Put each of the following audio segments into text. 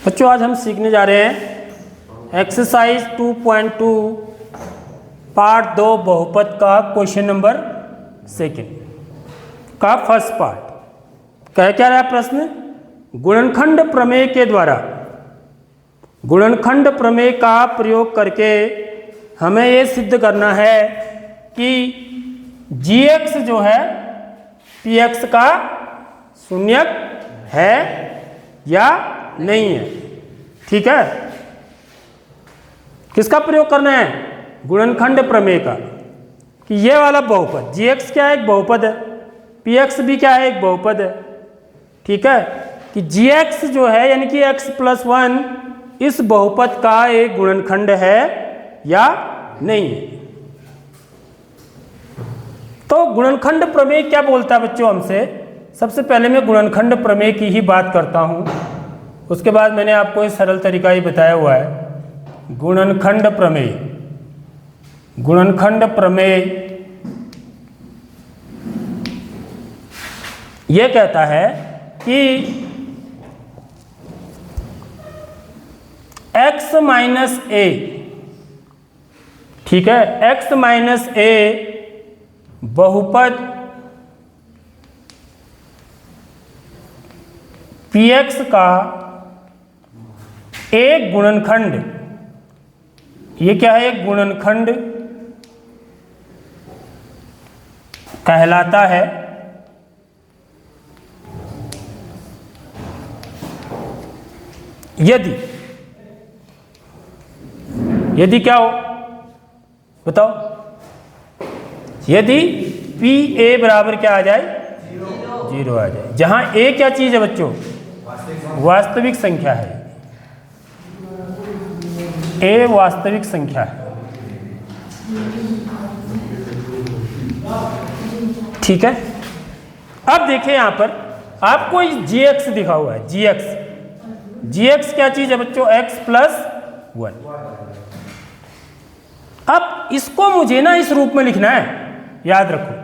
बच्चों आज हम सीखने जा रहे हैं एक्सरसाइज 2.2 पार्ट 2 बहुपद का क्वेश्चन नंबर 2 का फर्स्ट पार्ट। क्या रहा प्रश्न? गुणनखंड प्रमेय के द्वारा गुणनखंड प्रमेय का प्रयोग करके हमें ये सिद्ध करना है कि gx जो है px का शून्यक है या नहीं है। ठीक है, किसका प्रयोग करना है? गुणनखंड प्रमेय का, कि ये वाला बहुपद gx क्या है? एक बहुपद है। px भी क्या है? एक बहुपद है। ठीक है, कि gx जो है यानी कि x+1 इस बहुपद का एक गुणनखंड है या नहीं है। तो गुणनखंड प्रमेय क्या बोलता है बच्चों हमसे? सबसे पहले मैं गुणनखंड प्रमेय की ही बात करता हूं, उसके बाद मैंने आपको एक सरल तरीका ही बताया हुआ है। गुणनखंड प्रमेय, गुणनखंड प्रमेय यह कहता है कि x-a, ठीक है, x-a बहुपद px का एक गुणनखंड, ये क्या है? एक गुणनखंड कहलाता है यदि क्या हो बताओ? यदि pa बराबर क्या आ जाए? 0 आ जाए। जहां a क्या चीज है बच्चों? वास्तविक संख्या है। a वास्तविक संख्या है। ठीक है, अब देखिए यहां पर आपको gx दिखा हुआ है। gx क्या चीज है बच्चों? x+1। अब इसको मुझे ना इस रूप में लिखना है, याद रखो,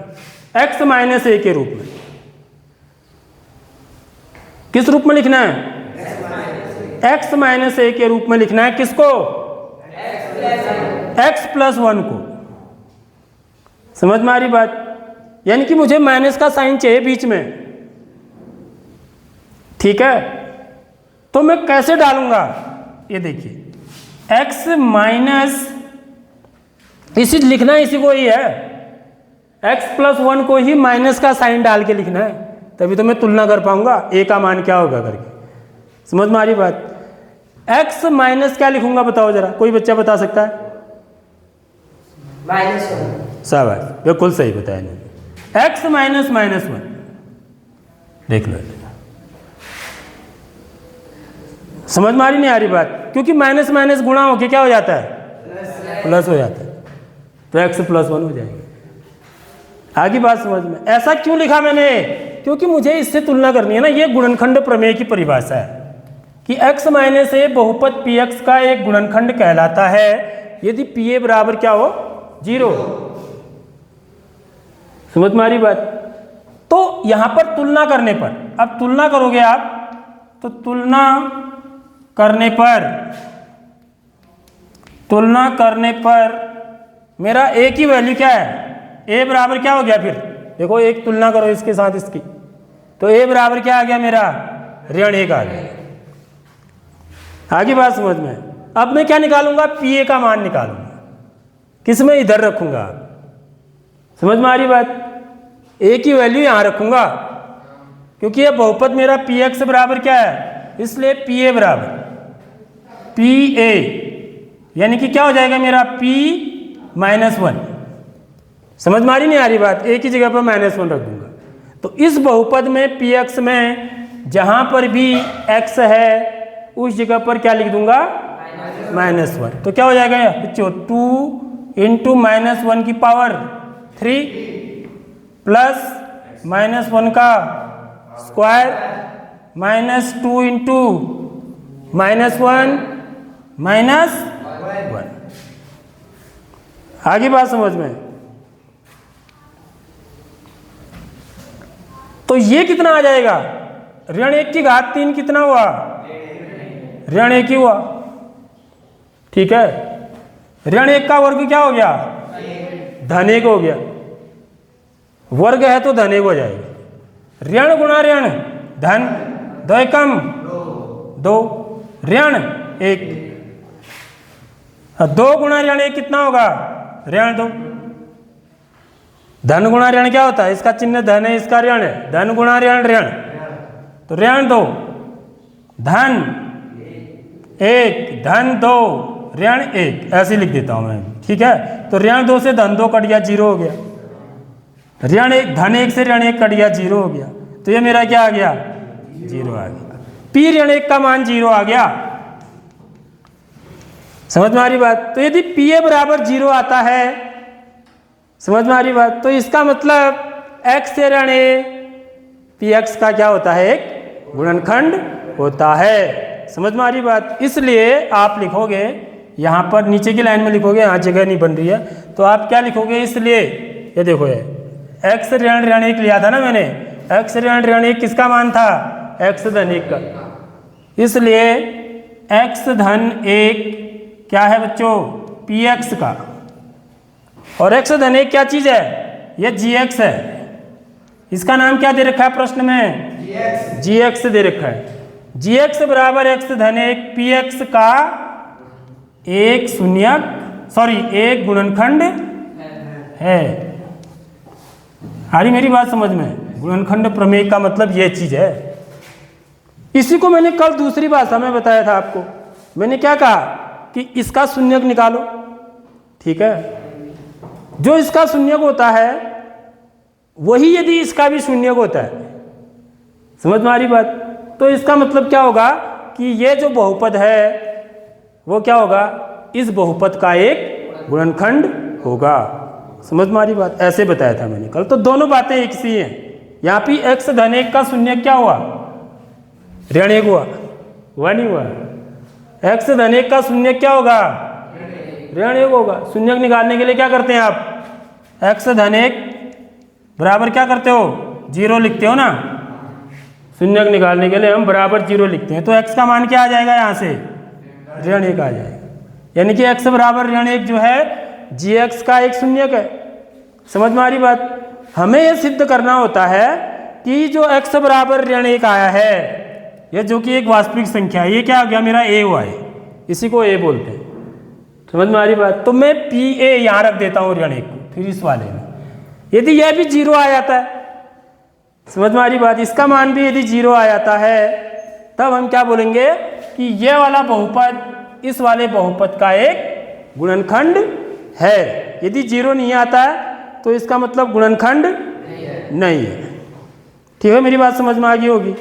x-a के रूप में। किस रूप में लिखना है? x-a के रूप में लिखना है। किसको? x+1 को। समझ में आ रही बात? यानी कि मुझे माइनस का साइन चाहिए बीच में। ठीक है, तो मैं कैसे डालूंगा? ये देखिए, x माइनस, इसी लिखना है, इसी को ही है, x+1 को ही माइनस का साइन डाल के लिखना है, तभी तो मैं तुलना कर पाऊंगा a का मान क्या होगा करके। समझ में आ रही बात? x माइनस क्या लिखूंगा बताओ जरा, कोई बच्चा बता सकता है? -1। शाबाश, बिल्कुल सही बताया नहीं। x माइनस -1 देख लो। समझ में आ रही नहीं आ रही बात? क्योंकि माइनस माइनस गुणा होके क्या हो जाता है? प्लस हो जाता है, तो x+1 हो जाएगा। आगे बात समझ में? ऐसा क्यों लिखा मैंने? क्योंकि मुझे इससे तुलना करनी है ना। ये गुणनखंड प्रमेय की परिभाषा है कि x-a बहुपद px का एक गुणनखंड कहलाता है यदि pa बराबर क्या हो? 0। समझ में आ रही बात? तो यहां पर तुलना करने पर, अब तुलना करोगे आप, तो तुलना करने पर मेरा a की वैल्यू क्या है? a बराबर क्या हो गया? फिर देखो, एक तुलना करो इसके साथ इसकी, तो a बराबर क्या आ गया मेरा? -1 आ गया। आगे बात समझ में? अब मैं क्या निकालूंगा? pa का मान निकालूंगा। किस में? इधर रखूंगा। समझ में आ रही बात? a की वैल्यू यहां रखूंगा, क्योंकि यह बहुपद मेरा px बराबर क्या है, इसलिए pa बराबर pa, यानी कि क्या हो जाएगा मेरा? p-1। समझ में आ रही नहीं आ रही बात? a की जगह पर -1 रख दूंगा। तो इस बहुपद में px में जहां पर भी x है उस जगह पर क्या लिख दूंगा? -1। तो क्या हो जाएगा बच्चों? 2 × -1 की पावर 3 प्लस -1 का स्क्वायर -2 × -1 -1। आगे बात समझ में? तो ये कितना आ जाएगा? ऋण 1 की घात 3 कितना हुआ? ऋण 1 ही हुआ। ठीक है, ऋण 1 का वर्ग क्या हो गया? धन 1 हो गया। वर्ग है तो धन 1 हो जाएगा। ऋण गुणा ऋण धन, 2 एकम 2, ऋण 1, 2 गुणा ऋण 1 कितना होगा? ऋण 2। धन गुणा ऋण क्या होता है? इसका चिन्ह धन है, इसका ऋण है। धन गुणा ऋण ऋण, तो ऋण 2 धन 1 धन 2 ऋण 1, ऐसे लिख देता हूं मैं। ठीक है, तो ऋण 2 से धन 2 कट गया, 0 हो गया। ऋण 1 धन 1 से ऋण 1 कट गया, 0 हो गया। तो ये मेरा क्या आ गया? 0 आ गया। पी ऋण 1 का मान 0 आ गया। समझ में आ रही बात? तो यदि पी ए बराबर 0 आता है, समझ में आ रही बात, तो इसका मतलब x से ऋण ए पी एक्स का क्या होता है? एक गुणनखंड होता है। समझ में आ रही बात? इसलिए आप लिखोगे यहाँ पर, नीचे की लाइन में लिखोगे, यहाँ जगह नहीं बन रही है, तो आप क्या लिखोगे? इसलिए ये देखो, ये x ऋण ऋण 1 लिया था ना मैंने, x ऋण ऋण 1 किसका मान था? x धन 1 का। इसलिए x धन 1 क्या है बच्चों? पी एक्स का। और x धन 1 क्या चीज है? ये जी एक्स है। इसका नाम क्या दे रखा है प्रश्न में? जी एक्स दे रखा है। जी एक्स बराबर x धन 1 पी एक्स का एक शून्यक, सॉरी एक गुणनखंड है। आ रही मेरी बात समझ में? गुणनखंड प्रमेय का मतलब ये चीज है। इसी को मैंने कल दूसरी भाषा में बताया था आपको। मैंने क्या कहा कि इसका शून्यक निकालो। ठीक है, जो इसका शून्यक होता है वही यदि इसका भी शून्यक होता है, समझ में आ रही बात, तो इसका मतलब क्या होगा कि ये जो बहुपद है वो क्या होगा? इस बहुपद का एक गुणनखंड होगा। समझ में आ रही बात? ऐसे बताया था मैंने कल। तो दोनों बातें एक सी हैं। यहाँ पे x धन 1 का शून्यक क्या हुआ? ऋण 1 हुआ नहीं हुआ? x धन 1 का शून्यक क्या होगा? ऋण 1 होगा। शून्यक निकालने के लिए क्या करते हैं आप? x धन 1 बराबर क्या करते हो? 0 लिखते हो ना। शून्यक निकालने के लिए हम बराबर 0 लिखते हैं, तो x का मान क्या आ जाएगा? यहाँ से ऋण 1 आ जाएगा। यानी कि x बराबर ऋण 1 जो है जी एक्स का एक शून्यक है। समझ में आ रही बात? हमें यह सिद्ध करना होता है कि जो x बराबर ऋण 1 आया है, यह जो कि एक वास्तविक संख्या है, ये क्या हो गया? मेरा a हुआ है, इसी को a बोलते हैं। समझ में आ रही बात? तो मैं पी ए यहाँ रख देता हूँ ऋण 1 को, फिर इस वाले में यदि यह भी 0 आ जाता है, समझ में आ रही बात, इसका मान भी यदि 0 आ जाता है, तब हम क्या बोलेंगे कि यह वाला बहुपद इस वाले बहुपद का एक गुणनखंड है। यदि 0 नहीं आता है तो इसका मतलब गुणनखंड नहीं है। ठीक है, मेरी बात समझ में आ गई होगी।